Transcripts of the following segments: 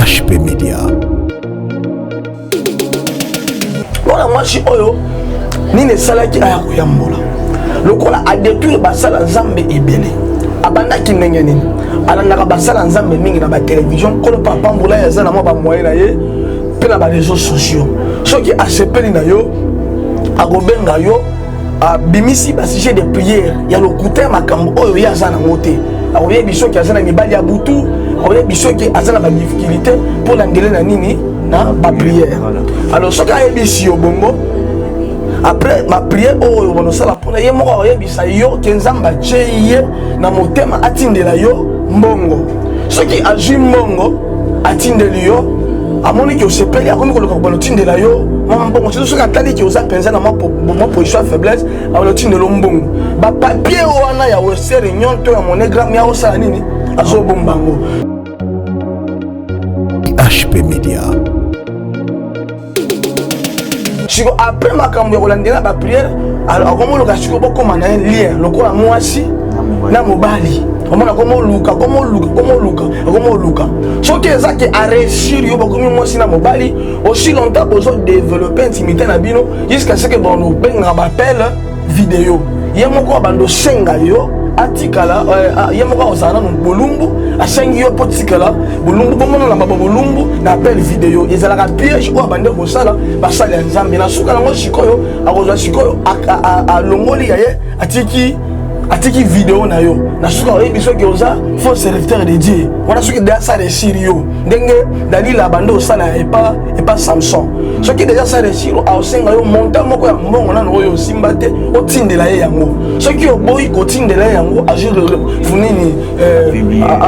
HP Media. Voilà, moi je suis oyo. Nine salaki aya koyambola. Lokola a détruire basala nzambe ebele. Abanda kinenge nini. Alanda basala nzambe mingi na ba télévision ko le papa mbola ya zana mo ba moyen na ye pe na ba réseaux sociaux. Soki asepeli na yo agobenga yo bimisi ba sujet de prière ya lokuta makambo oyo ya zana moté. Akoye biso ki azana mibali ya butu, akoye biso ki azana ba difficulté pour l'angele na nini na ba prière. Alors soki ayebisi yo bongo après ma prière oyo bonosala pona ye moko oyebisa yo ke nzamba cheye na motema atindela yo mbongo. Soki azwi mbongo atindeli yo amoni ki osepeli akomi koloka bono tindela yo mama mbongo soki atali ki oza penza na mo position faiblesse abono tindelo mbongo ba papier wana ya wesere nyonto ya monogramme ya osala nini azobombango. HP Media. Siko après makambo ya kolandela ba prière alors akomoloka siko bokoma na lien lokola mwasi na mobali omona komoluka soki ezaki a réussir yo bakomi mwasi na mobali aussi longtemps bozo développer intimité na bino jusqu'à ce que bono benga bapel vidéo ye moko bando senga yo atikala ye moko osana no bolumbu asengi yo potikala bolumbu bomona na baba bolumbu na appel vidéo ezalaka piège o bande ko sala basala nzambe na suka ngo sikoyo akozwa sikoyo a longoli yaye atiki vidéo na yo na suka oyebi soki oza faux serviteur de Dieu wana soki déjà ça réussir yo ndenge dalila bande osala et pas Samson soki déjà ça réussir a osenga yo monta moko ya mbongo na oyo osimba te otindela ye yango soki oboyi kotindela yango ajur funini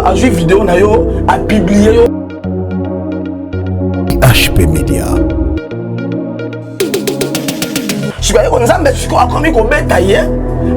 ajur vidéo na yo a publier yo. HP Media. Sikoyo ko nzambe siko akomi ko beta ye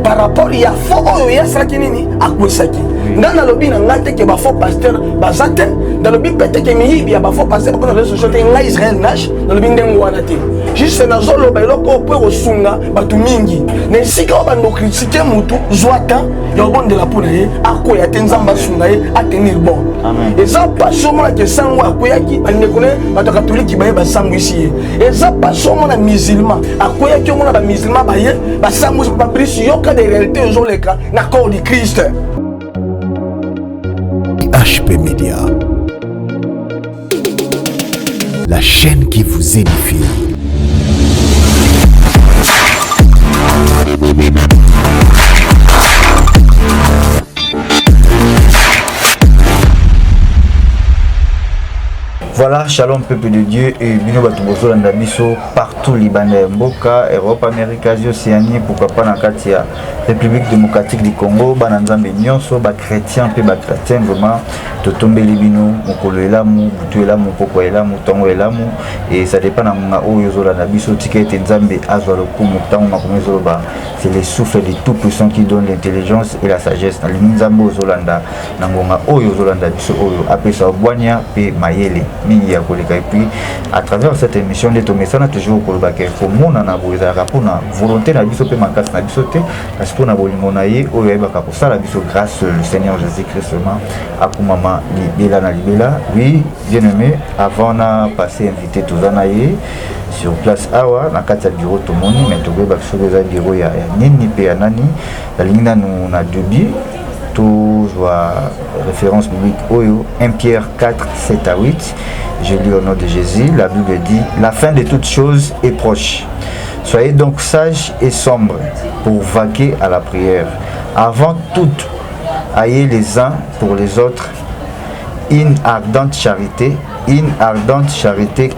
par rapport ya fo oyo ya saki nini akwesaki ndana lobi na ngate ke ba fo pasteur bazate dans le but peut-être que miyibi ya ba fo pasteur ko na réseaux sociaux nga Israël Nash dans le but ndengo wana te juste na zolo ba eloko po kosunga batu mingi na sika ba ndo critiquer mutu zwata ya bonde la pona ye akoya te nzamba sunga ye a tenir bon. Amen. Et ça pas seulement que sango akoyaki bande kone ba catholique ba ye ba sango ici et ça pas seulement na musulman akoyaki on a ba musulman ba ye ba sango ba prisi yo ka de réalité aux les cas na corps du Christ. HP Media. La chaîne qui vous édifie. Voilà, shalom peuple de Dieu et bino batubozo landa biso partout Libanais, Mboka, Europe, Amérique, Asie, Océanie, pourquoi pas dans Katia, République démocratique du Congo, bananzambe nyonso, ba chrétien pe ba chrétien vraiment to tomber libino, mokolo elamu, butu elamu, poko elamu, tongo elamu et ça dépend na nga oyo zo landa biso tikete nzambe azwa le coup mutango makomezo ba c'est le souffle du tout puissant qui donne l'intelligence et la sagesse. Na linzambo zo landa na ngonga oyo zo landa biso oyo apesa obwanya pe mayele. Et puis à travers cette émission de Tomé, on a toujours colbaké faut mon na boza rapona volonté na biso pe makas na biso te parce que na bolimonaye o yeba ka pour ça la biso grâce le Seigneur Jésus-Christ seulement akumama libela na libela. Oui, bien-aimé, avant na passer invité tozanaye sur place awa na kati ya bureau tomoni mais to ba biso za bureau ya nini pe ya nani la lingna nous na debi toujours référence biblique Oyo 1 Pierre 4 7 à 8. Je lis au nom de Jésus. La Bible dit la fin de toutes choses est proche. Soyez donc sages et sombres pour vaquer à la prière. Avant tout, ayez les uns pour les autres une ardente charité,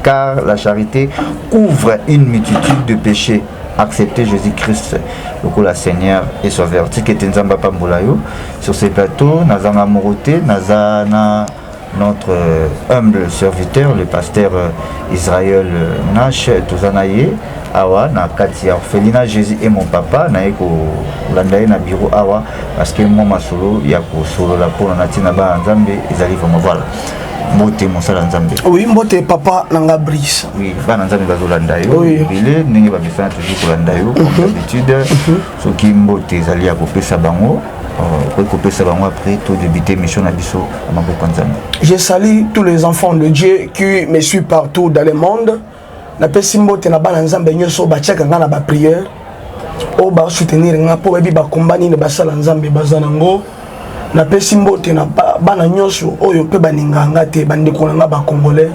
car la charité couvre une multitude de péchés. Accepter Jésus-Christ, le Seigneur et Sauveur. Tiketenzamba Pambolayo sur ces plateaux, Nazana Moroté, Nazana notre humble serviteur, le pasteur Israël Nash, Tozanaye, Awa, na Katia Orphelina, Jésus et mon papa, Naeko Landaye na bureau Awa, parce que moi ma solo, Yako solo la pour Natina Ba Nzambe, ils arrivent vraiment voilà. Mbote mosala nzambe. Oui, mbote papa nanga Brice. Oui, bana nzambe bazolanda yo. Bile ndenge ba bisana toujours kolanda yo comme d'habitude. Soki mbote ezali ya kopesa bango après tout débuter mission Nabiso à Maboko Nzambe. Je salue tous les enfants de Dieu qui me suivent partout dans le monde. Na pesimbo te na bana Nzambe nyoso ba tchaka ngana ba prière. O ba soutenir nga po bebi ba kombani ne basala Nzambe bazanango. Na pesimbo te na bana nyoso oyo pe baninga ngate bandeko nga ba congolais.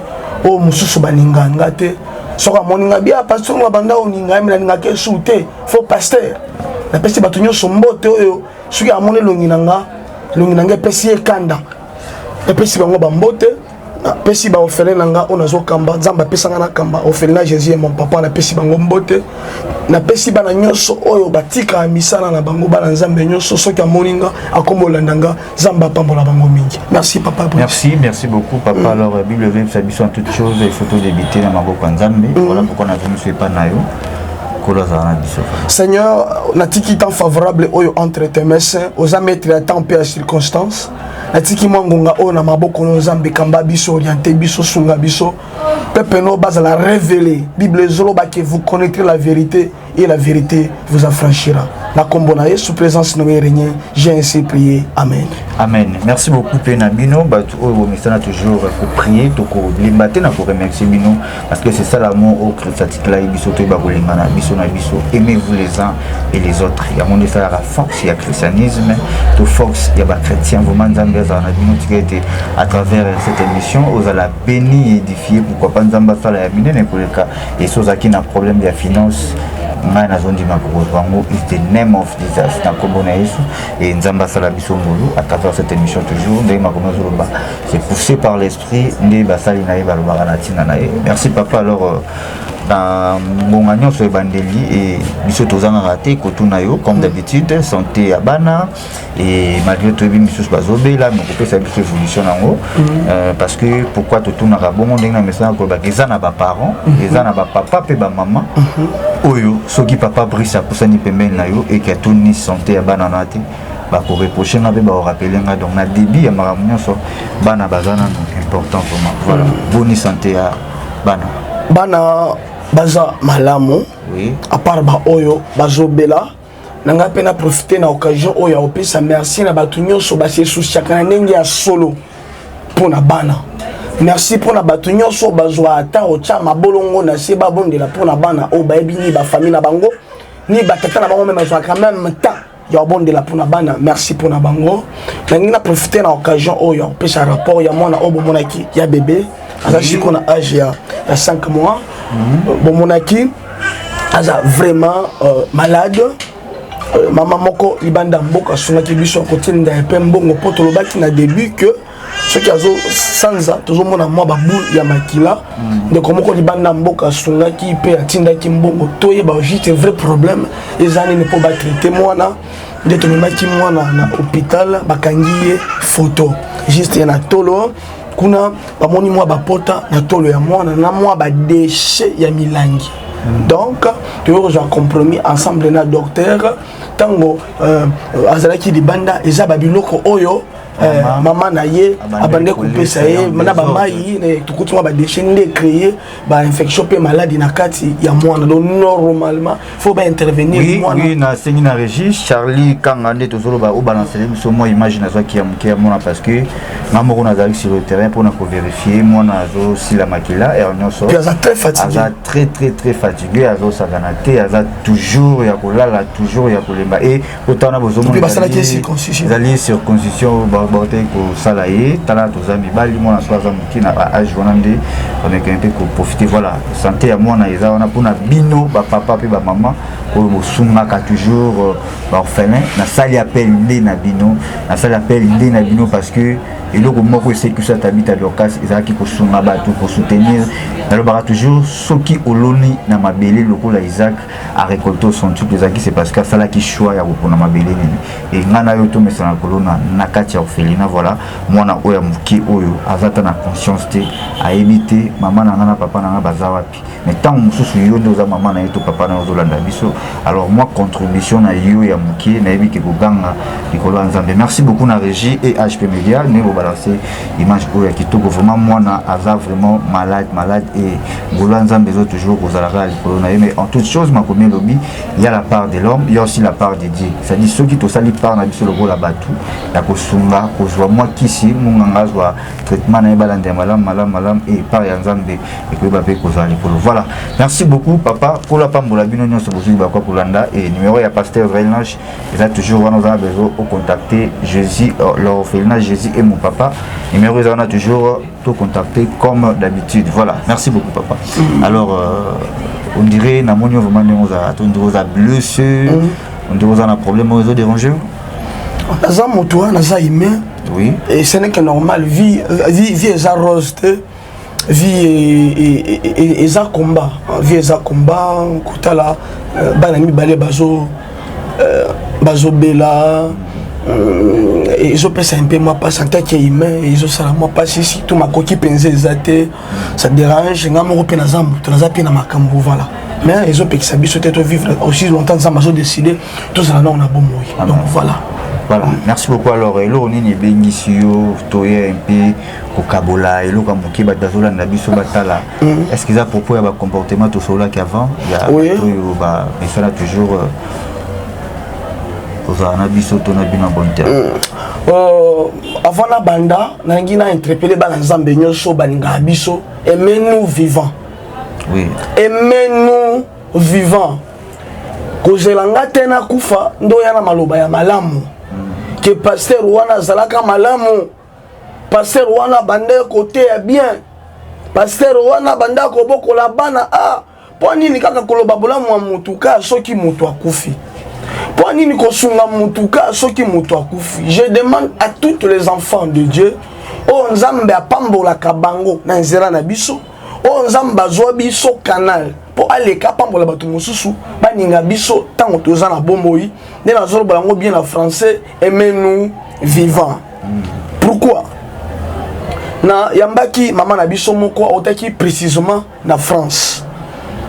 O mususu baninga ngate. Soka moninga bia pasteur nga banda oninga mina ninga ke soute faux pasteur. Na pesi batu nyoso mbote oyo suki amone longinanga pesi ekanda. Na pesi bango ba mbote. Na pesi ba ofele nanga onazo kamba nzamba pesa nga na kamba ofele na Jésus mon papa na pesi bango mbote. Na pesi bana nyoso oyo batika misala na bango bana nzambe nyoso soki amoninga akombola ndanga nzamba pambola bango mingi. Merci papa. Merci beaucoup papa. Alors Bible veut s'habiller en toutes choses, il faut tout débiter na maboko nzambe. Voilà pourquoi on a vu monsieur pas nayo. Seigneur, natiki temps favorable oyo entre tes mains, aux amettre à temps et à circonstances. Natiki mangonga o na maboko no Nzambe kamba biso orienté biso sunga biso. Pepe no base la révéler. Bible zolo ba que vous connaîtrez la vérité et la vérité vous affranchira. La combona sous présence nommé régner, j'ai ainsi prié. Amen. Amen. Merci beaucoup Pena Bino. Au ministère toujours pour prier, pour limbater, pour remercier Bino parce que c'est ça l'amour au Christ là biso to ba bolingana biso na biso. Aimez-vous les uns et les autres. Il y a mon ça la force, il y a christianisme, tout force, il y a ba chrétien vous manzambe za na bino tigete à travers cette émission aux la béni et édifier pourquoi pas nzamba sala ya minene pour le cas et soza qui na problème de finance. Is the name of Jesus na kombona Yesu et nzamba sala biso ngolu à travers cette émission toujours c'est poussé par l'esprit ndé basali na yeba lobaka na tina na ye. Merci papa. Alors dans mon agnon sur Bandeli et biso tozanga raté kotuna yo comme d'habitude santé à bana et malgré tout biso bazobe là mais peut ça biso évolution nango parce que pourquoi totuna ka bon ndenge message ko ba kezana ba parents kezana ba papa pe ba maman oyo soki papa brisa pusani pembeni na yo et que tout ni santé à bana na te ba ko reprocher na be ba rappeler nga donc na débit ya maramunyo so bana bazana important pour moi. Voilà bonne santé à bana baza malamu. Oui. À part ba oyo bazobela nanga pena profiter na occasion oyo opesa merci na batu nyonso basi souciaka ndenge ya solo pona bana. Merci pour na batu nyonso bazwa ata ocha mabolongo na se babondela pona bana o baebi ni ba famille na bango ni batata na bango même bazwa quand même temps ya bondela pona bana. Merci pour na bango. Na profiter na occasion oyo opesa rapport ya mwana obo monaki ya bébé azachi kona âge ya 5 mois. Bon monaki aza vraiment malade. Maman moko libanda mboka sunaki biso côté nda pembongo poto lobaki na début que ce qui azo sanza toujours mona moi babu ya makila de comment ko libanda mboka sunaki pe atinda ki mbongo toye ba juste vrai problème ezani ne po ba traiter mwana de to maki mwana na hôpital bakangiye photo juste na tolo kuna bamoni mwa bapota na tolo ya mwana na mwa ba déchet ya milangi. Donc tu as compromis ensemble na docteur tango azalaki libanda eza babiloko oyo maman na ye abande kopesa ye mana ba mai ne tukutuma ba déchet ndé créer ba infection pe maladie na kati ya mwana. Donc normalement faut ba intervenir mwana. Oui na sengi na régie Charlie Kangande tozolo ba o balancer so moi image na zo ki ya mwana parce que mamoko na zali sur le terrain pour na ko vérifier mwana azo si la makila et on so très fatigué très fatigué azo saganate aza toujours ya kolala toujours ya kolemba et autant na bozo mona zali circoncision baote ko salaye tala tozami bali mona soaza mukina ba âge wanande on est quand pour profiter. Voilà santé ya mwana eza wana pona bino ba papa pe ba maman ko bosungaka toujours ba orphelin na sali appel ndé na bino na sali appel ndé na bino parce que eloko moko esekisa tabita lokas ezaki kosunga bato ko soutenir nalobaka toujours soki oloni na mabele lokola Isaac a récolté son truc ezaki c'est parce que ça la ki choix ya kopona mabele nini et ngana yo to mesana kolona na kati ya orphelina. Voilà mwana oya muki oyo azata na conscience te a éviter maman na ngana papa na ngana baza wapi mais tant mususu yo ndoza maman na yeto papa na ozolanda biso. Alors moi contribution na yo ya muki na ebiki koganga likolo nzambe. Merci beaucoup na régie et HP Media ne balancer image oyo kitoko vraiment mwana aza vraiment malade et ngolo nzambe zo toujours kozalaka likolo na ye. Mais en toute chose makomi lobby il y a la part de l'homme, il y a aussi la part de Dieu. C'est-à-dire ceux qui tosali part na biso lokola batu ya kosunga kozwa mwa kisi munganga zwa traitement na balande malam et par ya nzambe et que ba pe kozala likolo. Voilà, merci beaucoup papa pour la pambola bino nyonso bozui ba kwa kolanda et numéro ya pasteur Vailnage il a toujours on a besoin au contacter Jésus l'orphelinat Jésus et mon papa numéro on a toujours tout contacter comme d'habitude. Voilà, merci beaucoup papa. Alors on dirait na monio vraiment on a blessé, on dirait on a problème aux dérangés. Naza moto naza humain. Oui. Et ce n'est que normal vie eza rose vie eza combat kutala bana mibale bazo bela et ils ont passé un peu moi pas santé qui est humain et ils ont ça moi pas si tout ma coquille pensée exacté ça dérange ngam ko pena zambu tunaza pena makambu voilà mais ils ont pris ça biso tête vivre aussi longtemps ça m'a décidé tout ça non on a bon moi donc voilà. Voilà, merci beaucoup. Alors, on est bénisio, toye un peu, kokabola, et l'autre qui bat dazola nabiso batala. Est-ce qu'ils ont proposé un comportement tout cela qu'avant? Oui. Mais ça là toujours. Nabiso tonabina bon terme. Avant la banda, nangina interpellé banzambe nyonso baninga biso, aimez-nous vivants. Oui. Aimez-nous vivants. Kozelanga tena kufa ndo yana maloba ya malamu. Que pasteur wana zalaka malamu, pasteur wana bande côté ya bien, pasteur wana banda ko boko la bana ah po nini kaka koloba bolamu wa mutuka soki mutu akufi, po nini ko sunga mutuka soki mutu akufi. Je demande à tous les enfants de Dieu o nzambe apambola kabango na nzera na biso, o nzambe azwa biso canal po aleka pambola batu mosusu baninga biso tango toza na bomoi nde nazolo balango bien en français aimez-nous vivants. Pourquoi na yambaki mama na biso moko otaki précisément na France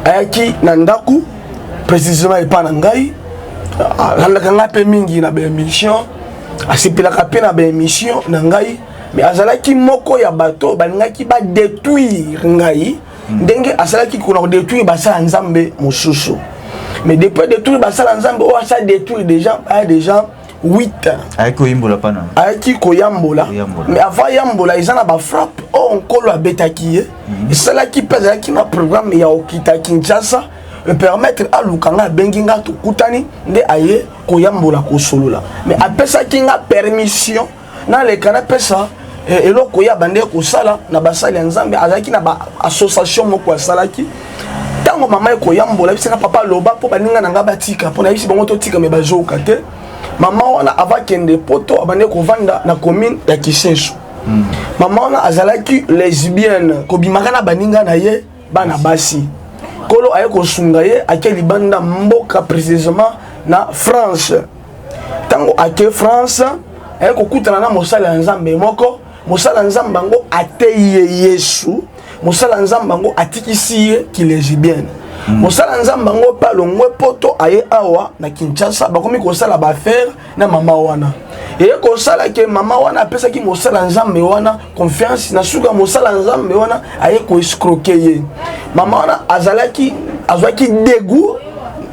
ayaki na ndaku précisément epa na ngai alandaka nga pe mingi na bémission asipelaka pe na bémission na ngai mais azalaki moko ya bato balingaki ba détruire ngai ndenge asalaki kuna détruire basala nzambe mosusu. Mais depuis détruire basala nzambe o asa détruire des gens 8 avec koyambola pana avec koyambola mais avant yambola ils en a ba frappe o nkolo abetaki et cela qui pèse qui na programme ya okita Kinshasa me permettre à lukanga benginga to kutani nde aye koyambola ko solola mais apesa kinga permission na le kana pesa eloko ya bande ko sala na basali nzambe azaki na ba association moko salaki tango mama ko yambola bisika papa loba po baninga na ngaba tika po na bisi bango to tika me bazo kate mama wana avakende poto abande ko vanda na commune ya Kisensu. Mama wana azalaki lesbienne ko bimaka na baninga na ye bana basi kolo aye ko sunga ye akeli banda mboka précisément na France. Tango ake France aye ko kutana na mosala nzambe moko mosala nzamba ngo ateye Yesu, mosala nzamba ngo atikisi ye ki lesbienne. Mosala nzamba ngo palongwe poto aye awa na Kinshasa bakomi ko sala ba faire na mama wana. Et ko sala ke mama wana pesa ki mosala nzambe wana confiance na suka mosala nzambe wana aye ko escroquer ye. Mama wana azalaki dégoût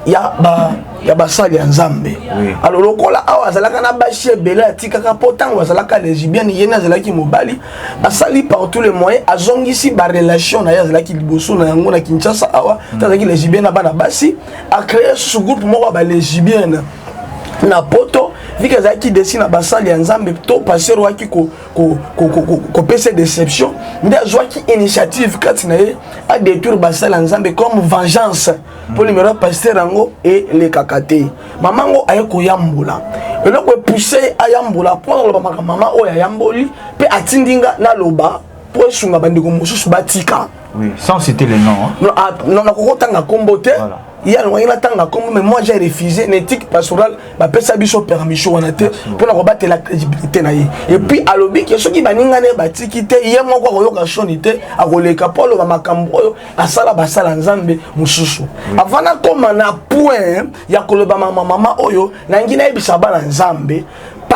ya basali ya nzambe. Alors lokola awa azalaka na bashi bela tikaka potango azalaka lesbienne yena azalaki mobali basali par tous les moyens azongisi ba relation na ya azalaki liboso na yango na Kinshasa awa azalaki lesbienne bana basi a créer ce groupe moko ba lesbienne na poto vika zaki dessine na basali ya nzambe to passer waki ko pese déception nda zwaki initiative kati na ye a détruire basali ya nzambe comme vengeance pour numéro pasteur ango et les kakate mamango aye ko yambola eloko pousser ayambola pour loba mama o ya yamboli pe atindinga na loba pour sunga bandiko mosusu batika. Oui, sans citer les noms. Non, na kokotanga kombote. Voilà. Il y a le tanga comme mais moi j'ai refusé l'éthique pastorale ba pesa biso permission wana te pour na kobattre la crédibilité na ye. Et puis alobi que ceux qui baninga ne batiki te ye moko ko yoka sonité akoleka polo ba makambo oyo asala basala nzambe mususu. Avant na koma na point ya koloba mama oyo na ngina ebisa bana nzambe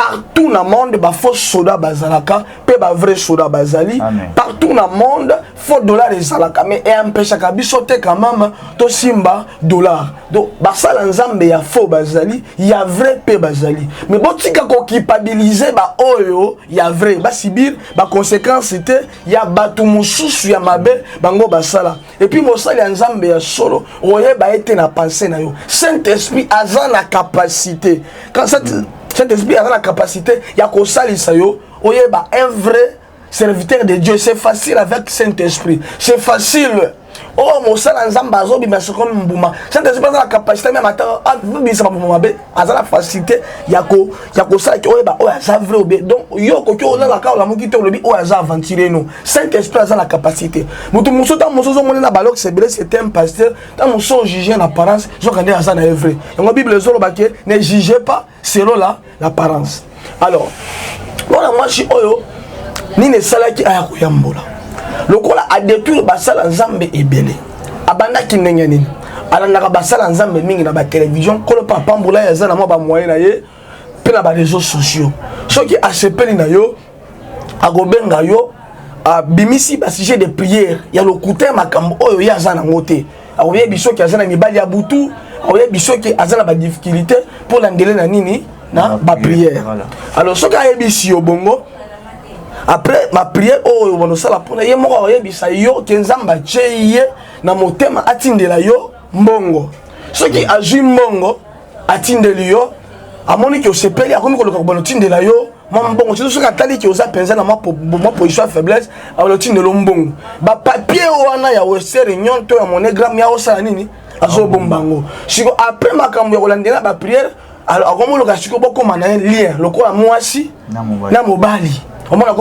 partout dans le monde ba faux soda bazalaka pe ba vrai soda bazali. Partout dans le monde faux dollar ezalaka mais et empêche ka biso te quand même to simba dollar. Donc basala nzambe ya faux bazali, ya vrai pe bazali. Mais botika ko culpabiliser ba oyo ya vrai ba sibir ba conséquence c'était ya batu mususu ya mabe bango basala. Et puis mosali nzambe ya solo oye ba été na pensée na yo. Saint-Esprit a la capacité. Quand Saint-Esprit a la capacité, il y a qu'au salisa yo, oye ba un vrai serviteur de Dieu, c'est facile avec Saint-Esprit. C'est facile. Oh mon sala nzamba zo bi masoko mbuma. Saint-Esprit a la capacité même attends, bi sama mbuma be, a la facilité, il y a qu'au sala ki oye ba oye ça vrai obe. Donc yo ko ko la ka la mo ki te lobi oye ça aventurer nous. Saint-Esprit a la capacité. Mutu muso ta muso zo mona na balok c'est blé c'est un pasteur, ta muso juger en apparence, zo kande ça na vrai. Donc la Bible zo ba ke ne jugez pas selon l'apparence. Alors, voilà moi je oyo ni ne sala ki aya ko yambola. Lokola a détruire basala nzambe ebele. Abanda ki ndenge nini. Alanda basala nzambe mingi na ba télévision, kolo papa mbula ya zana mo ba moyen na ye pe na ba réseaux sociaux. Soki asepeli na yo agobenga yo bimisi ba sujet de prière ya lokuta makambo oyo ya zana ngote. Aoye biso ki azana mibali ya butu, aoye biso ki azana ba difficulté pour l'endele na nini na ba prière. Alors soki ayebisi yo bongo après ma prière oh on sala pona ye moko oyebisa yo kenzamba cheye na motema atindela yo mbongo soki azui mbongo atindeli yo amoni ke osepeli akomi koloka bono tindela yo mwa mbongo soki atali ke oza penza na mwa position faiblesse alo tindelo mbongo ba papier wana ya wese réunion to ya monogramme ya osala nini azo bombango siko après makambo ya kolandela ba prière alors akomoloka siko bokoma na lien lokola mwasi na mobali. Comment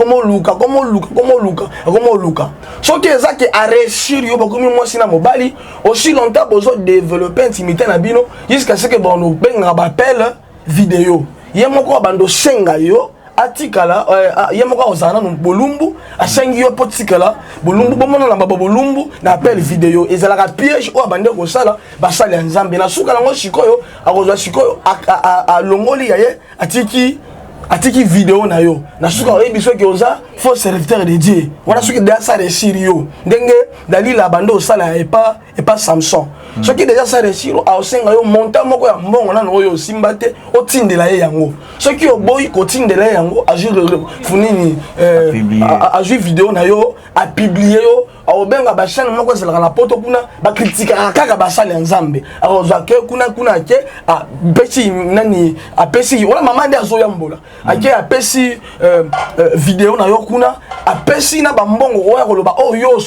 Luka. Ce qui est ça qui a réussi, moi si na mobali aussi longtemps besoin de développer intimité na bino jusqu'à ce que bon nous benga appel vidéo. Yemoko bando senga yo atikala yemoko ozana no bolumbu asengi yo potikala bolumbu bomona na bolumbu na appel vidéo ezalaka piège o bande ko sala basala nzambe na suka ngo sikoyo akozwa sikoyo a longoli yaye atiki vidéo na yo na suka oyebiso ki oza faux serviteur de Dieu wana suki déjà ça réussir yo ndenge dalila bando sala et pas Samson soki déjà ça réussir a osenga yo monta moko ya mbongo na oyo simbate otindela ye yango soki oboyi ko tindela yango a jour funini a jouer vidéo na yo a publier yo a obenga ba chaîne moko zela na poto kuna ba critique kaka ba sala nzambe a oza ke kuna ke a pesi nani a pesi wala mama ndi azo yambola ake a pesi vidéo na yo kuna a pesi na ba mbongo oya koloba oyo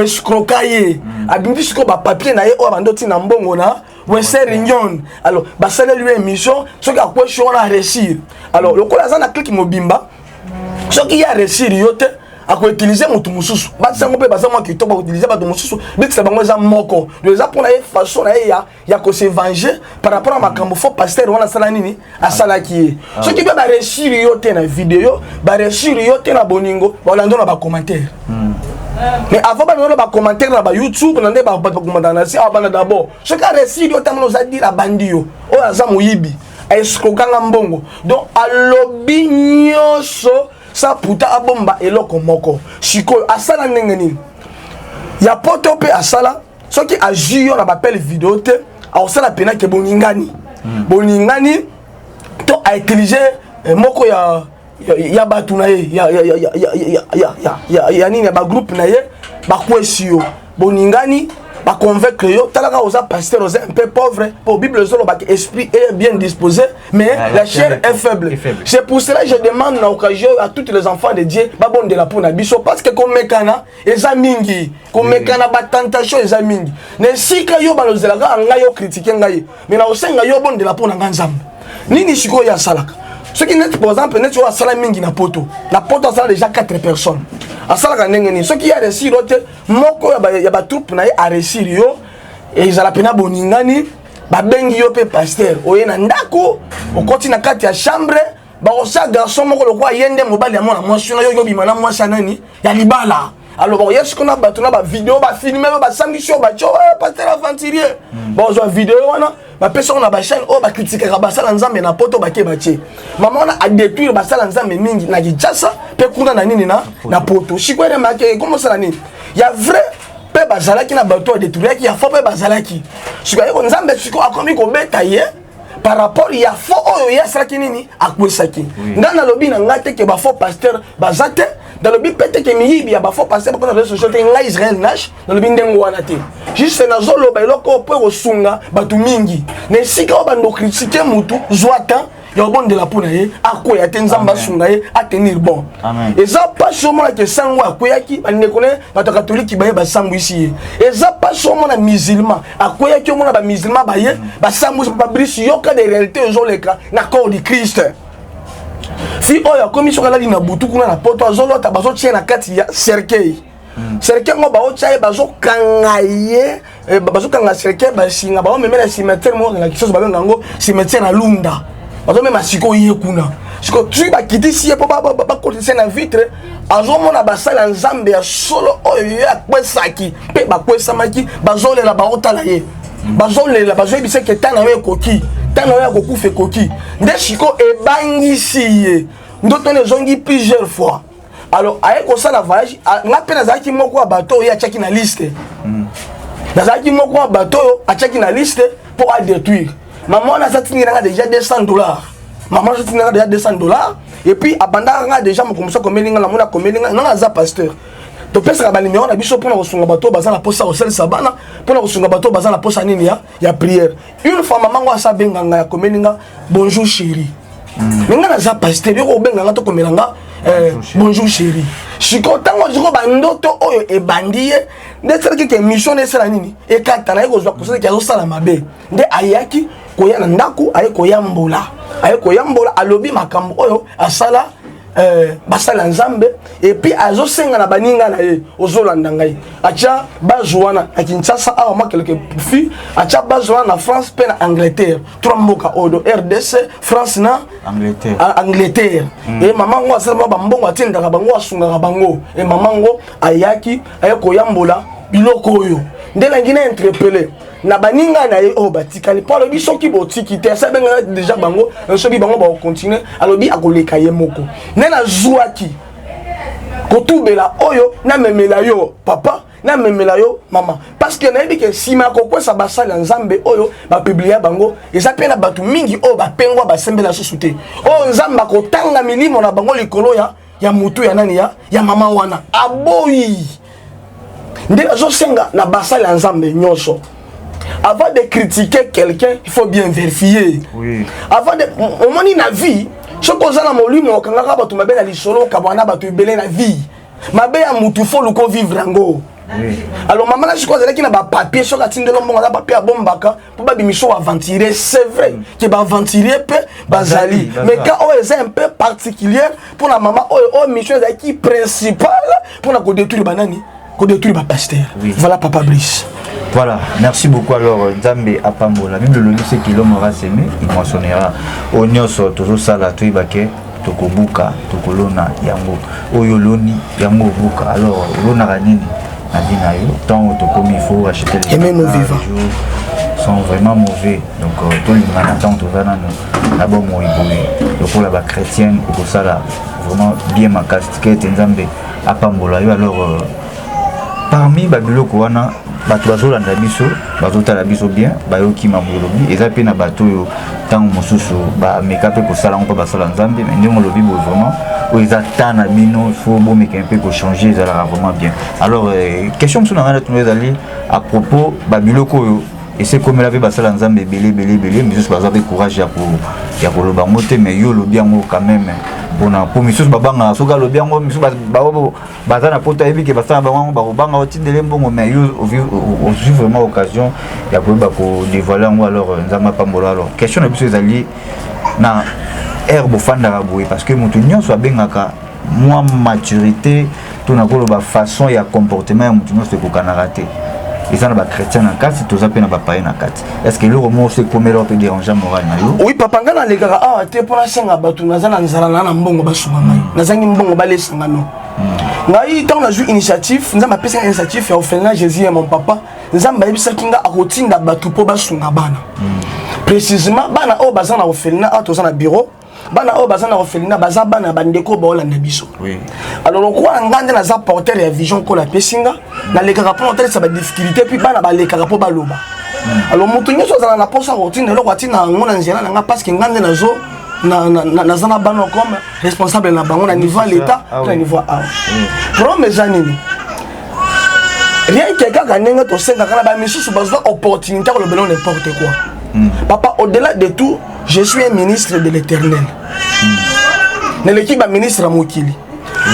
escrocailler a bimbi siko ba papier na ye o bandoti na mbongo na wese réunion alors ba sala lui émission soki a question na réussir alors lokola za na clique mobimba soki ya réussir yote a ko utiliser mutu mususu ba sango pe ba sango ki to ba utiliser ba mususu bitsa bango za moko les a pour na façon na ya ko se venger par rapport à makambo faux pasteur wana sala nini asala ki soki ba réussir yote na vidéo ba réussir yote na boningo ba lando na ba commentaire. Mais avant de ba commentaire na ba YouTube na ba commentaire na si abana d'abord ce qu'a réussi yo tamno za dire bandio o aza moyibi escrokanga mbongo donc alobi nyoso sa puta abomba eloko moko siko asala ndenge nini ya poto pe asala soki ajiyo na ba pele vidéo te asala pena ke boningani to a utiliser moko ya batu na ye ya nini ba groupe na ye ba kwesi yo boningani ba convaincre yo talaka oza pasteur oza un peu pauvre pour Bible zolo ba esprit est bien disposé mais la chair est faible. C'est pour cela que je demande na occasion à tous les enfants de Dieu ba bon de la pona biso parce que comme mekana eza mingi comme mekana ba tentation eza mingi ne sika yo ba lozela ga nga yo critiquer ngai mais na osenga yo bon de la pona nganzambe nini siko ya salaka. Ce qui est par exemple, net sur la mingi na poto a déjà 4 personnes. À ça la ce qui a réussi l'autre, moko ya ba troupe na a réussi yo et ils a la pena boningani ba bengi yo pe pasteur oye na ndako o koti na kati ya chambre ba osa garçon moko lokwa yende mobali ya mona mwasi na yo bima na mwasi nani ya libala alors bon yes qu'on a battu na ba vidéo ba filmer ba samedi sur ba cho pasteur aventurier bon zo vidéo wana ba personne na ba chaîne oh ba critiquer ba sala nzambe na poto ba ke ba tie maman a détruire ba sala nzambe mingi na Kinshasa pe kuna na nini na poto shikwere make comment ça nini ya vrai pe bazalaki na bato a détruire ki ya faux pe bazalaki shikwere ko nzambe shiko akomi ko beta ye par rapport il y a faux oyo ya saki nini akwesaki ngana lobi na ngate ke ba faux pasteur bazate dans le but peut-être que miyibi ya ba faux pasteur pour na réseaux sociaux nga Israël Nash dans le but ndengo wana te juste na zolo ba iloko po osunga batu mingi ne sika ba ndo critiquer mutu zwata ya bon de la pona ye akoya te nzamba sunga ye a tenir bon et ça pas seulement que sango akoya ki bande connaît ba catholique ba ye ba sango ici et ça pas seulement na musulman akoya ki mona ba musulman ba ye ba sango ba bris yoka de réalité ozoleka na corps du Christ si oya commission kala na butu kuna na poto azolota bazo tie na kati ya cercueil cercueil ngo ba o tie bazo kangaye bazo kanga cercueil ba singa ba o memela cimetière mo na kisoso ba ngango cimetière na Lunda bazo mema siko ye kuna siko tu ba kiti si po ba côté na vitre azomona basala nzambe ya solo oyo ya kwesaki pe ba kwesamaki bazolela ba otala ye bazolela bazoyebisa ke tana yo ekoki tana yo akokufa ekoki nde siko ebangisi ye ndoto ne zongi plusieurs fois alors aye kosala voyage nga pe nazalaki moko ya bato oyo atiaki na liste nazalaki moko ya bato oyo atiaki na liste pour a détruire maman nazatinga déjà $200 maman nazatinga déjà $200 et puis abanda nga déjà mokomusa komelinga na mona komelinga na za pasteur to pesa ba numéro na biso pona kosunga bato baza na posa osel sabana pona kosunga bato baza na posa nini ya prière une fois maman ngo asa benganga ya komelinga bonjour chérie nga na za pasteur ko benganga to komelanga bonjour chérie shiko tango jiko bandoto oyo ebandiye ndetsela ke mission nesela nini ekata na yeko zwa kusala ke azosala mabe nde ayaki koya na ndako aye koyambola alobi makambo oyo asala basala nzambe et puis azosenga na baninga na ye ozolanda ngai acha bazwana na Kinshasa awa ma quelque fi acha bazwana na France pe na Angleterre trois mboka odo RDC France na Angleterre et maman ngo asala ba mbongo atindaka bango asunga bango et maman ngo ayaki aye koyambola biloko oyo ndela ngina interpeller na baninga na ye o batikali pa lobi soki botiki te sa benga déjà bango soki bango ba continuer alobi akoleka ye moko ne na zuaki kotubela oyo na memela yo papa na memela yo mama parce que na yebi ke sima kokwesa basala nzambe oyo ba publier bango eza pe na batu mingi o ba pengwa ba sembela susute o nzamba kotanga milimo na bango likolo ya mutu ya nani ya mama wana aboyi nde azosenga na basala nzambe nyonso. Avant de critiquer quelqu'un, il faut bien vérifier. Oui. Avant de au moins na vie, ce qu'on a na molimo kangaka batu mabe na lisolo kabana batu belé na vie. Mabe ya mutu fo luko vivre ngo. Oui. Alors maman là je crois que na ba papier sur la tinde lombo na papier bombaka pour ba bimisho aventurer, c'est vrai que ba aventurer peu bazali. Mais quand on est un peu particulier pour la maman oh mission qui principale pour na ko détruire banani, ko détruire ba pasteur. Oui. Voilà papa Brice. Voilà, merci beaucoup. Alors, Nzambe Apambo, la Bible le dit c'est qu'il l'homme aura semé, il moissonnera. Onyoso, toujours ça, la tuibake, tokobuka, tokolona, yango, oyoloni, yango buka. Alors, lona ranini, nadina yo, tant tokomi, il faut acheter les vivants. Sont vraiment mauvais. Donc, tout le monde attend, tout ça, d'abord, moi, donc, pour la chrétienne, pour ça, là, vraiment bien ma casquette, Nzambe Apambo, là, alors, parmi Babyloko, wana, bato bazolanda biso bazotala biso bien bayoki mabolobi eza pe na bato yo tango mosusu ba meka pe kosala ngo basala nzambe mais ndenge lobi bo vraiment o eza tana bino faut bo meka un peu ko changer ezala vraiment bien. Alors question mso na ngana tuno ezali à propos babiloko yo et c'est comme la vie basala nzambe belé mais juste bazabe courage ya ko loba mote mais yo lobi ngo quand même pour misus babanga soka lobi ngo misus bazana poto ebi ke basana bango babanga otindele mbongo mais yo au vraiment occasion ya ko ba ko dévoiler ngo alors nzamba pambola. Alors question na biso ezali na herbe fandara boy parce que mutu nyonso abengaka moi maturité to na ko ba façon ya comportement ya mutu nyonso ko kanarate et ça na ba chrétien na kati to za pe na ba païen na kati. Est-ce que le roman c'est comme là peut déranger moral na yo? Oui papa ngana lekaka ah te pour senga batu nazana nzala na mbongo basuma mai nazangi mbongo balesanga no ngai tant na ju initiative nzamba pesa initiative ya ofena Jésus et mon papa nzamba yebisa kinga akotinda batu po basunga bana précisément bana o bazana ofena ato na bureau bana o bazana ofena baza bana bandeko ba olanda biso oui alors quoi ngande na za porteur ya vision ko la pesinga na le kaka porteur ça ba difficulté puis bana ba le kaka po baloba alors mutu nyoso za na posa routine lo kwatina ngona nzela na parce que ngande na zo na zana bano comme responsable na bango na niveau l'état na niveau A pro mes années rien que kaka nenga to senga kana ba misusu bazwa opportunité ko le belon n'importe quoi papa au-delà de tout je suis un ministre de l'Éternel na l'équipe ba ministre mokili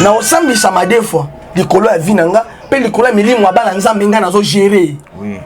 na osambi sama des fois likolo ya vinanga pe likolo ya milimo abala nzambe nga nazo gérer oui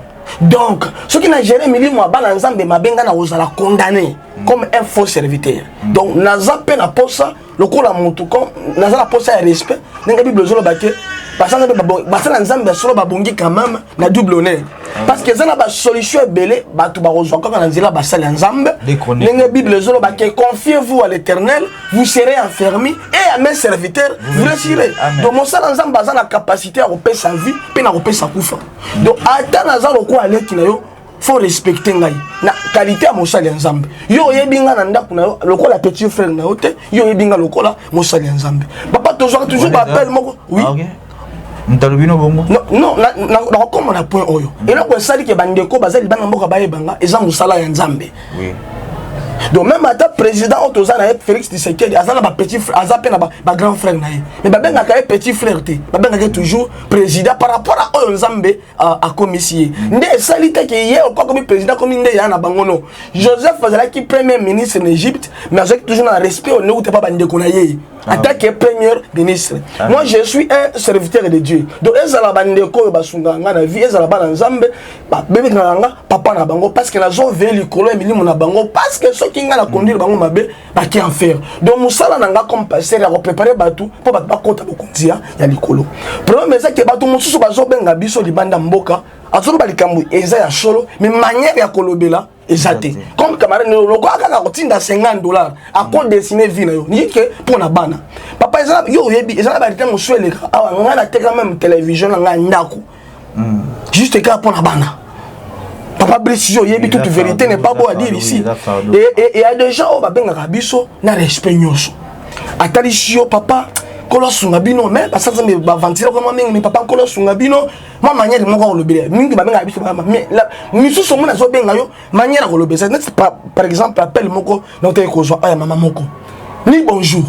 donc ce qui n'a géré milimo abala nzambe mabenga na ozala condamné comme un faux serviteur donc naza pe na posa lokola mutu comme naza la posa ya respect nga bible zolo baké basanga basala nzambe solo babongi quand même na double honneur parce que ça na ba solution belé batu ba rozwa quand na nzela basala nzambe nga bible zolo baké confiez-vous à l'Éternel vous serez enfermés et à mes serviteurs vous réussirez donc mon sala nzambe baza na capacité à repérer sa vie pe na repérer sa kufa donc ata naza lokwa aleki na yo faut respecter ngai na qualité à mosali nzambe yo yebinga na ndako na yo lokola petit frère na yo te yo yebinga lokola mosali nzambe papa toujours appelle moko oui Ntalubino bongo non na comme on a point oyo et là ko sali ke bandeko bazali bana mboka bayebanga eza mosala ya nzambe oui donc même ata président otozana Félix Tshisekedi azala ba petit frère azape na ba grand frère na ye mais ba benga ka petit frère te ba benga ke toujours président par rapport à oyo nzambe a commissionné nde salite ke ye ko comme président comme nde ya na bangono Joseph azala ki premier ministre en Égypte mais avec toujours un respect on ne pas bandeko na ye attaque premier ministre moi je suis un serviteur de Dieu donc ezala bandeko basunga nga na vie ezala bana nzambe ba bébé nga papa na bango parce que la zone veut likolo et milimo na bango parce que ce qui nga la conduire bango mabe ba ki en faire donc musala nanga comme passer à préparer batu pour ba kota bokonzia ya likolo problème c'est que batu mususu bazo benga biso libanda mboka azolo balikambu eza ya solo mais manière ya kolobela exacté comme camarade le quoi kaka kotinda $50 à quoi dessiner vie na yo ni que pour na bana papa ezala yo yebi ezala ba rite musuele awa ngana te quand même télévision nga ndako juste que pour na bana papa Brice yo yebi toute vérité n'est pas beau à dire ici et il y a des gens au babenga biso na respect nyoso atali sio papa kolo sunga bino mais parce que me ba ventile comme mais papa kolo sunga bino ma manière moko kolobela mingi ba benga biso mais la misusu mona zo benga yo manière kolobela c'est par exemple appel moko notre kozwa aya mama moko ni bonjour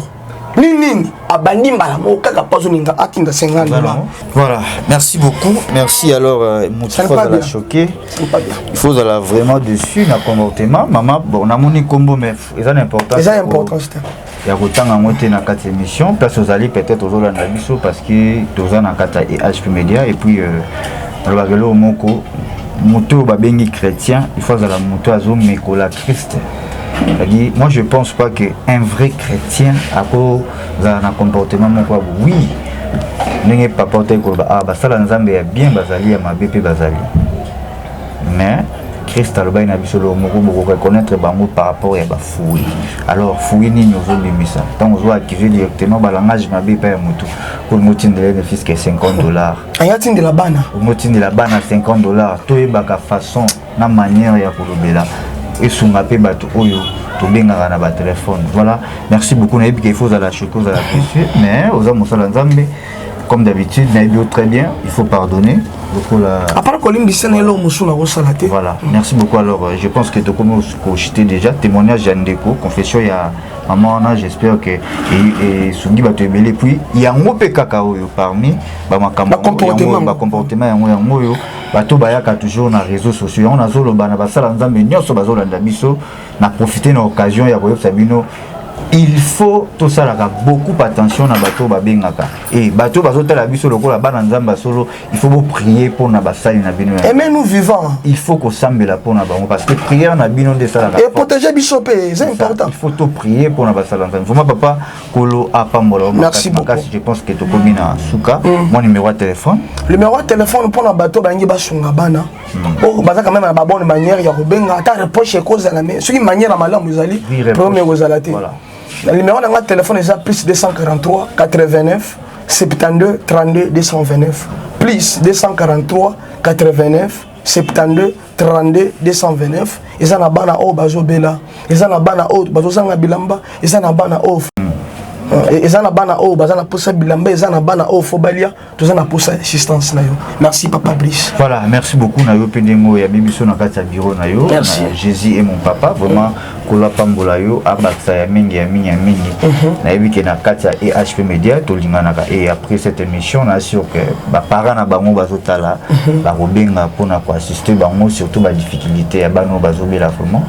ni abandi mbala moko kaka pazo ninga atinda $50. Voilà, merci beaucoup. Merci alors Moutou de la choquer. Il faut aller vraiment dessus na comportement maman bon na moni combo mais c'est important. C'est important c'était. Il y a autant à monter dans cette émission place aux alliés peut-être aux autres biso parce que tous en akata et HP Media et puis le bagelo moko moto ba bengi chrétien il faut aller moto azo mekola Christ. C'est-à-dire, moi je pense pas qu'un vrai chrétien a un comportement moko oui n'est pas porté que ah bah ça la nzambe est bien bazali ya mabepe bazali mais Christ aloba ina biso lo moko boko reconnaître bango par rapport ya ba fouille alors fouille ni nyozo bimisa tant ozo activer directement ba langage mabepe ya mutu pour motindela ne fisque $50 ayati de la bana motindela bana $50 to ebaka façon na manière ya kolobela et sunga pe bato oyo to benga na ba téléphone voilà merci beaucoup na il faut à la chose à la question mais aux hommes sala nzambe comme d'habitude na bio très bien il faut pardonner beaucoup la après kolimbi senelo musuna ko salate voilà merci beaucoup alors je pense que to comme ko chité déjà témoignage Jandeko confession ya maman na j'espère que et sungi bato ebele puis il y a ngope kaka oyo parmi ba makambo ba comportement yango yo bato bayaka toujours na réseaux sociaux on a zolo bana basala nzambe nyonso bazolanda biso na profiter na occasion ya koyebisa bino il faut tout ça là beaucoup attention na bato babengaka et bato bazotala biso lokola bana nzamba solo il faut prier pour na basali na bino et mais nous vivons il faut ko sambela pour na bango parce que prière na bino de ça là et protéger biso pe c'est important il faut tout prier pour na basala nzamba vraiment papa kolo apambola merci beaucoup je pense que to komina suka mon numéro de téléphone pour na bato bangi basunga bana oh baza quand même na ba bonne manière ya kobenga ata reproche cause na mais ce qui manière na malamu zali premier ozalate voilà le numéro de téléphone est plus 243 89 72 32 229 plus 243 89 72 32 229. Eza na bana o bazo bela, eza na bana o bazo sanga bilamba, eza na bana o eza na bana o baza na posa bilamba, eza na bana o fobalia, toza na posa assistance na yo. Merci papa Brice. Voilà, merci beaucoup na yo pendengo ya bibiso na kati ya bureau na yo. Merci. Jésus est mon papa, vraiment kola pambola yo abaksa ya mingi. Na yebi na kati ya EHP Media to linganaka, et après cette émission na sûr que ba parents na bango bazotala ba robenga pona ko assister bango, surtout ba difficulté ya bano bazobela vraiment.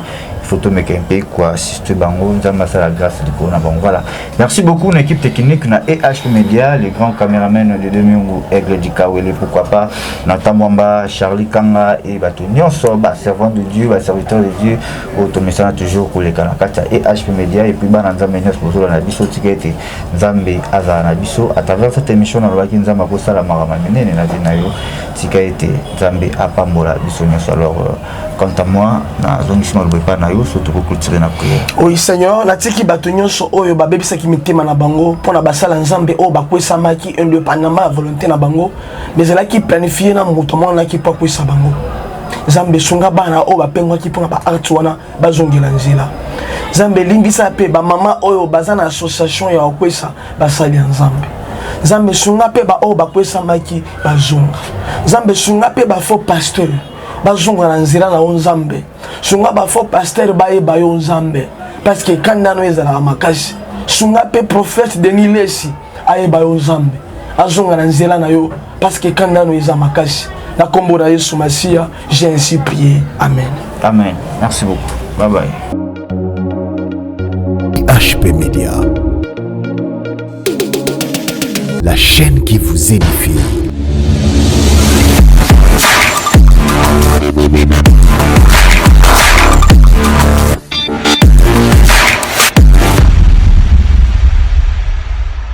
Photo make un peu quoi assister bango nzamba ça la grâce de kona bango. Voilà, merci beaucoup l'équipe technique na EHP Media, les grands caméramans de Domingo Aigle du Kawele, pourquoi pas Nathan Mwamba, Charlie Kanga et Batunion so ba servant de Dieu, ba serviteur de Dieu, automation toujours pour les kanakata EHP Media, et puis ba nzamba nyos pour la biso tikete nzambe aza na biso à travers cette émission na lobaki nzamba ko sala marama menene na dinayo tikete nzambe apambola biso nyos. Alors quant à moi na zongismo lobepa na yo surtout pour clôturer na prière. Oui Seigneur, na tiki bato nyonso oyo babebisa ki mitema na bango pona basala nzambe o bakwesamaki indépendamment ya volonté na bango, mais elle qui planifié na moto mona ki pa kwesa bango. Nzambe sunga bana o bapengwaki pona ba art wana bazongela nzela. Nzambe limbisa pe ba mama oyo bazana association ya kwesa basali nzambe. Nzambe sunga pe ba o bakwesamaki bazonga. Nzambe sunga pe ba faux pasteur bazonga na nzela na nzambe. Sunga ba faux pasteur ba yo nzambe parce que kanda no ezala makasi. Sunga pe prophète Denis Lesi ayeba yo nzambe azonga na nzela na yo parce que kanda no ezala makasi. Na kombo na Yesu Masia, j'ai ainsi prié. Amen. Amen. Merci beaucoup. Bye bye. HP Media, la chaîne qui vous édifie.